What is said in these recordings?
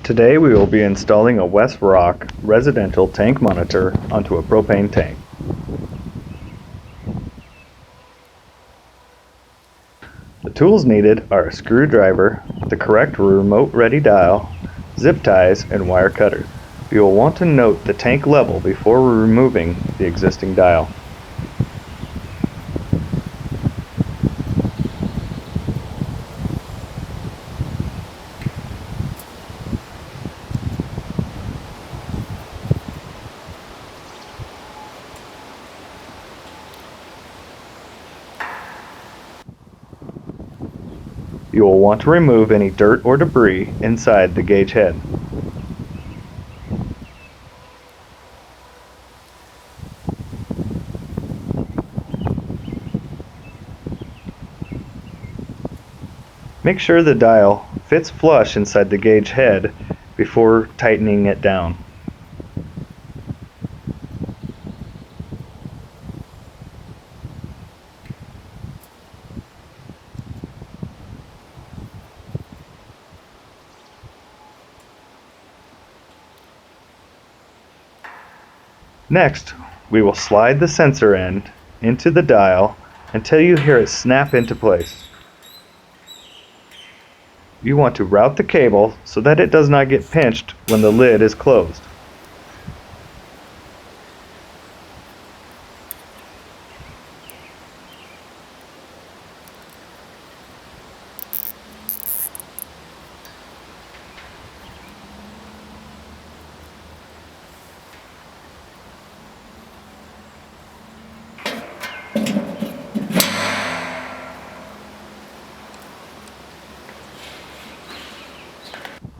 Today we will be installing a WESROC Residential Tank Monitor onto a propane tank. The tools needed are a screwdriver, the correct remote ready dial, zip ties, and wire cutters. You will want to note the tank level before removing the existing dial. You will want to remove any dirt or debris inside the gauge head. Make sure the dial fits flush inside the gauge head before tightening it down. Next, we will slide the sensor end into the dial until you hear it snap into place. You want to route the cable so that it does not get pinched when the lid is closed.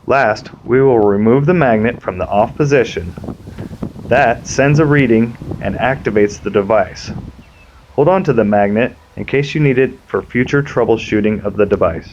Last, we will remove the magnet from the off position. That sends a reading and activates the device. Hold on to the magnet in case you need it for future troubleshooting of the device.